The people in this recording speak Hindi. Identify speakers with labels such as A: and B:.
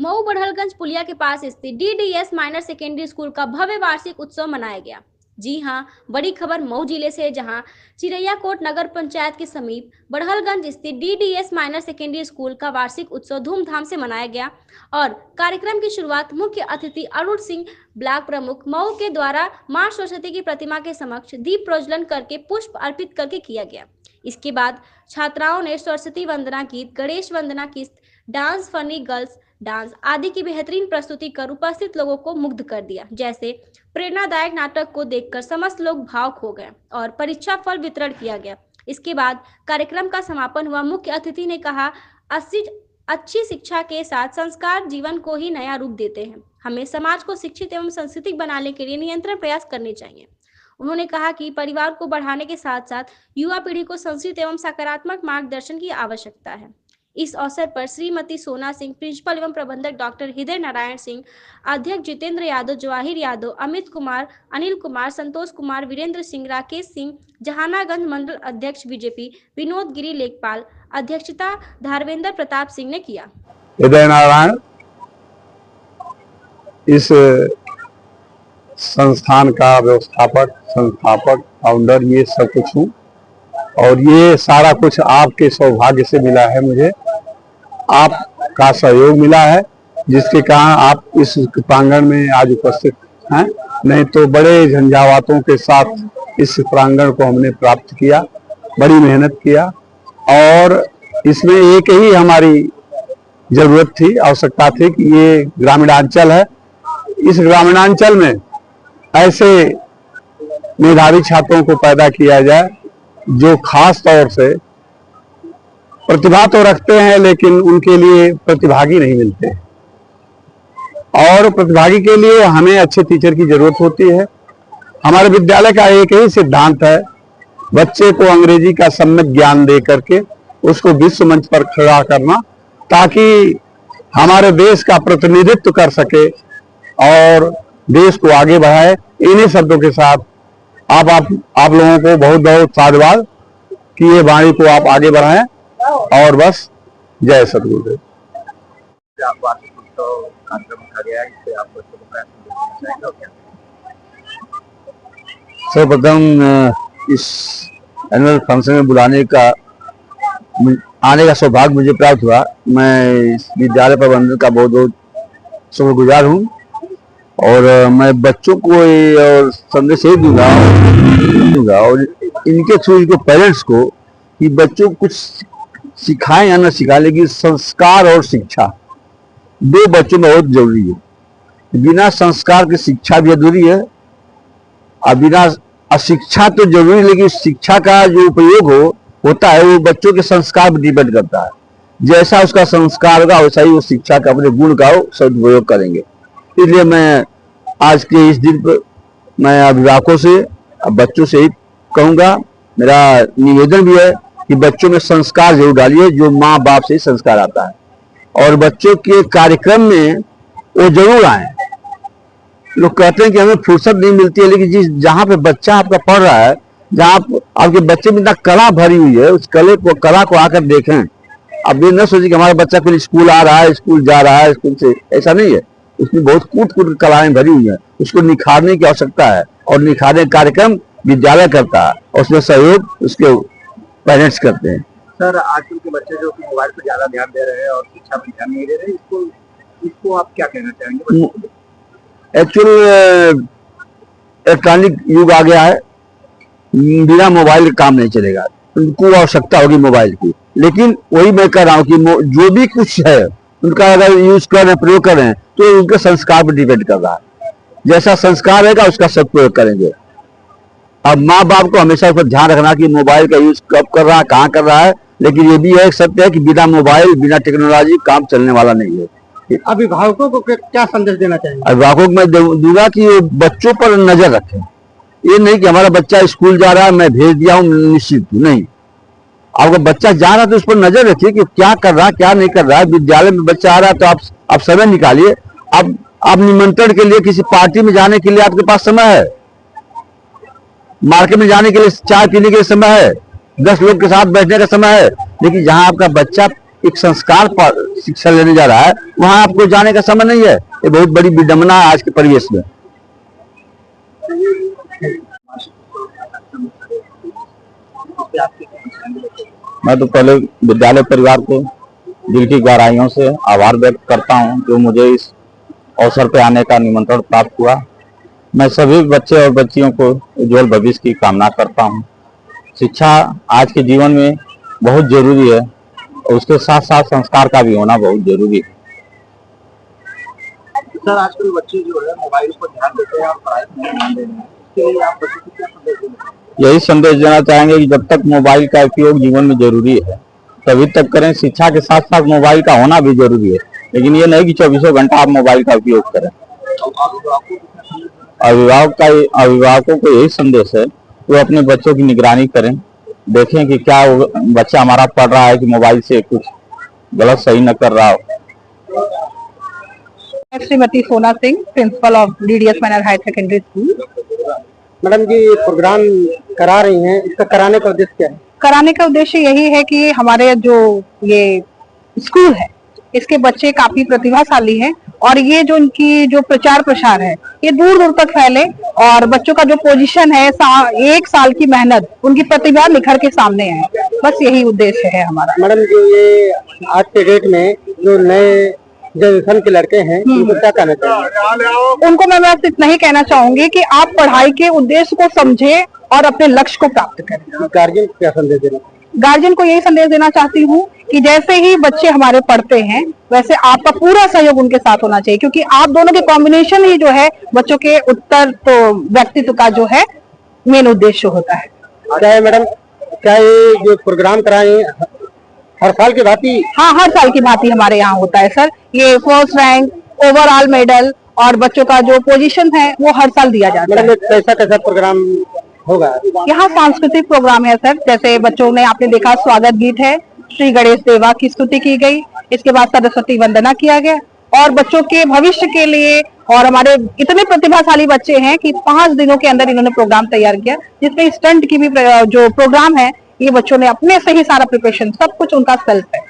A: मऊ बढ़लगंज पुलिया के पास स्थित डीडीएस माइनर सेकेंडरी स्कूल का भव्य वार्षिक उत्सव मनाया गया। जी हां, बड़ी खबर मऊ जिले से, जहां चिरैयाकोट नगर पंचायत के समीप बढ़लगंज स्थित डीडीएस माइनर सेकेंडरी स्कूल का वार्षिक उत्सव धूमधाम से मनाया गया और कार्यक्रम की शुरुआत मुख्य अतिथि अरुण सिंह, ब्लॉक प्रमुख मऊ के द्वारा मां सरस्वती की प्रतिमा के समक्ष दीप प्रज्वलन करके पुष्प अर्पित करके किया गया। इसके बाद छात्राओं ने सरस्वती वंदना गीत, गणेश वंदना किस्त, डांस, फनी गर्ल्स डांस आदि की बेहतरीन प्रस्तुति कर उपस्थित लोगों को मुग्ध कर दिया। जैसे प्रेरणादायक नाटक को देखकर समस्त लोग भावुक हो गए और परीक्षा फल वितरण किया गया। इसके बाद कार्यक्रम का समापन हुआ। मुख्य अतिथि ने कहा, अच्छी शिक्षा के साथ संस्कार जीवन को ही नया रूप देते हैं। हमें समाज को शिक्षित एवं सांस्कृतिक बनाने के लिए निरंतर प्रयास करने चाहिए। उन्होंने कहा कि परिवार को बढ़ाने के साथ साथ युवा पीढ़ी को संस्कृत एवं सकारात्मक मार्गदर्शन की आवश्यकता है। इस अवसर पर श्रीमती सोना सिंह, प्रिंसिपल एवं प्रबंधक डॉक्टर हृदय नारायण सिंह, अध्यक्ष जितेंद्र यादव, जवाहिर यादव, अमित कुमार, अनिल कुमार, संतोष कुमार, वीरेंद्र सिंह, राकेश सिंह, जहानागंज मंडल अध्यक्ष बीजेपी विनोद गिरी लेखपाल, अध्यक्षता धर्मेंद्र प्रताप सिंह ने किया।
B: हृदय नारायण इस संस्थान का व्यवस्थापक, संस्थापक, फाउंडर, ये सब कुछ हूँ और ये सारा कुछ आपके सौभाग्य से मिला है। मुझे आपका सहयोग मिला है, जिसके कारण आप इस प्रांगण में आज उपस्थित हैं। नहीं तो बड़े झंझावातों के साथ इस प्रांगण को हमने प्राप्त किया, बड़ी मेहनत किया और इसमें एक ही हमारी जरूरत थी, आवश्यकता थी कि ये ग्रामीणांचल है। इस ग्रामीणांचल में ऐसे मेधावी छात्रों को पैदा किया जाए जो खास तौर से प्रतिभा तो रखते हैं लेकिन उनके लिए प्रतिभागी नहीं मिलते और प्रतिभागी के लिए हमें अच्छे टीचर की जरूरत होती है। हमारे विद्यालय का एक ही सिद्धांत है, बच्चे को अंग्रेजी का सम्यक ज्ञान दे करके उसको विश्व मंच पर खड़ा करना, ताकि हमारे देश का प्रतिनिधित्व कर सके और देश को आगे बढ़ाए। इन्हीं शब्दों के साथ आप लोगों को बहुत बहुत साधुवाद कि ये वाणी को आप आगे बढ़ाएं और बस जय सतगुरुदेव। सर्वप्रथम इस एनुअल फंक्शन में बुलाने का आने का सौभाग्य मुझे प्राप्त हुआ। मैं इस विद्यालय प्रबंधन का बहुत बहुत शुक्रगुजार हूँ और मैं बच्चों को और संदेश यही दूंगा और इनके थ्रू इनके पेरेंट्स को कि बच्चों को कुछ सिखाएं या न सिखाएं, लेकिन संस्कार और शिक्षा दो बच्चों में बहुत जरूरी है। बिना संस्कार की शिक्षा भी अधूरी है और बिना अशिक्षा तो जरूरी, लेकिन शिक्षा का जो उपयोग होता है वो बच्चों के संस्कार पर डिपेंड करता है। जैसा उसका संस्कार होगा वैसा ही वो शिक्षा का अपने गुण का सदुपयोग करेंगे। इसलिए मैं आज के इस दिन पर मैं अभिभावकों से, बच्चों से ही कहूँगा, मेरा निवेदन भी है कि बच्चों में संस्कार जरूर डालिए, जो माँ बाप से ही संस्कार आता है और बच्चों के कार्यक्रम में वो जरूर आए। लोग कहते हैं कि हमें फुर्सत नहीं मिलती है, लेकिन जहाँ पे बच्चा आपका पढ़ रहा है, जहाँ आपके बच्चे में इतना कला भरी हुई है, उस कला को आकर देखें। अब ये न सोचिए कि हमारा बच्चा कोई स्कूल आ रहा है, स्कूल जा रहा है, स्कूल से, ऐसा नहीं है। उसमें बहुत कूट कलाएं भरी हुई हैं, उसको निखारने की आवश्यकता है और निखारने कार्यक्रम विद्यालय करता है और उसमें सहयोग उसके पेरेंट्स करते हैं।
C: सर, आजकल के बच्चे जो मोबाइल पर ज्यादा ध्यान दे रहे हैं और शिक्षा पर ध्यान नहीं दे रहे, इसको आप क्या कहना चाहेंगे?
B: एक्चुअली इलेक्ट्रॉनिक युग आ गया है, बिना मोबाइल का काम नहीं चलेगा। उनको आवश्यकता होगी मोबाइल की, लेकिन वही मैं कह रहा हूँ कि जो भी कुछ है उनका अगर यूज कर रहे हैं, प्रयोग कर रहे हैं, तो उनके संस्कार पर डिपेंड कर रहा है। जैसा संस्कार रहेगा उसका सदुपयोग करेंगे। अब माँ बाप को हमेशा उस पर ध्यान रखना कि मोबाइल का यूज कब कर रहा है, कहाँ कर रहा है, लेकिन ये भी एक सत्य है कि बिना मोबाइल, बिना टेक्नोलॉजी काम चलने वाला नहीं है।
C: अभिभावकों को क्या संदेश देना चाहिए?
B: अभिभावकों को मैं दूंगा कि बच्चों पर नजर रखें। ये नहीं कि हमारा बच्चा स्कूल जा रहा है, मैं भेज दिया हूँ, निश्चित नहीं। अगर बच्चा जा रहा है तो उस पर नजर रखिए कि क्या कर रहा है, क्या नहीं कर रहा है। विद्यालय में बच्चा आ रहा है तो आप समय निकालिए। आप निमंत्रण के लिए, किसी पार्टी में जाने के लिए आपके पास समय है, मार्केट में जाने के लिए, चाय पीने के लिए समय है, 10 लोग के साथ बैठने का समय है, लेकिन जहां आपका बच्चा एक संस्कार पर शिक्षा लेने जा रहा है, वहां आपको जाने का समय नहीं है। ये बहुत बड़ी विडंबना है आज के परिवेश में। मैं तो पहले विद्यालय परिवार को दिल की गहराइयों से आभार व्यक्त करता हूं, जो मुझे इस अवसर पे आने का निमंत्रण प्राप्त हुआ। मैं सभी बच्चे और बच्चियों को उज्जवल भविष्य की कामना करता हूं। शिक्षा आज के जीवन में बहुत जरूरी है और उसके साथ साथ संस्कार का भी होना बहुत जरूरी है।
C: सर, आजकल बच्चे जो है मोबाइल पर ध्यान देते हैं और पढ़ाई पर ध्यान दे रहे हैं, इसके लिए आप बच्चों को क्या संदेश देना चाहेंगे?
B: यही संदेश देना चाहेंगे कि जब तक मोबाइल का उपयोग जीवन में जरूरी है तभी तक करें। शिक्षा के साथ साथ मोबाइल का होना भी जरूरी है, लेकिन ये नहीं कि 24 घंटा आप मोबाइल का उपयोग करें। अभिभावकों को यही संदेश है कि वो अपने बच्चों की निगरानी करें, देखें कि क्या बच्चा हमारा पढ़ रहा है कि मोबाइल से कुछ गलत सही न कर रहा हो।
D: Shrimati Sona Singh, principal of DDS minor higher secondary school.
C: Madam ji, ये प्रोग्राम करा रही हैं, इसका कराने का उद्देश्य क्या है?
D: कराने का उद्देश्य यही है कि हमारे जो ये स्कूल है इसके बच्चे काफी प्रतिभाशाली हैं और ये जो इनकी जो प्रचार प्रसार है ये दूर दूर तक फैले और बच्चों का जो पोजीशन है 1 साल की मेहनत उनकी प्रतिभा निखर के सामने है। बस यही उद्देश्य है हमारा।
C: मैडम जी, ये आज के डेट में जो नए जनरेशन के लड़के हैं उनको क्या कहना चाहिए?
D: उनको मैं बस इतना ही कहना चाहूंगी कि आप पढ़ाई के उद्देश्य को समझें और अपने लक्ष्य को प्राप्त करें।
C: गार्जियन को क्या संदेश देना?
D: गार्जियन को यही संदेश देना चाहती हूँ कि जैसे ही बच्चे हमारे पढ़ते हैं वैसे आपका पूरा सहयोग उनके साथ होना चाहिए, क्योंकि आप दोनों के कॉम्बिनेशन ही जो है बच्चों के उत्तर तो व्यक्तित्व का जो है मेन उद्देश्य होता है।
C: क्या है मैडम, क्या ये जो प्रोग्राम कराए हर साल की भांति?
D: हाँ, हर साल की भांति हमारे यहाँ होता है सर। ये फर्स्ट रैंक, ओवरऑल मेडल और बच्चों का जो पोजीशन है वो हर साल दिया जाता है।
C: कैसा कैसा प्रोग्राम होगा?
D: यहाँ सांस्कृतिक प्रोग्राम है सर, जैसे बच्चों ने आपने देखा स्वागत गीत है, श्री गणेश देवा की स्तुति की गई, इसके बाद सरस्वती वंदना किया गया और बच्चों के भविष्य के लिए और हमारे इतने प्रतिभाशाली बच्चे हैं कि 5 दिनों के अंदर इन्होंने प्रोग्राम तैयार किया, जिसमें स्टंट की भी जो प्रोग्राम है ये बच्चों ने अपने से ही सारा प्रिपरेशन सब कुछ उनका सेल्फ है।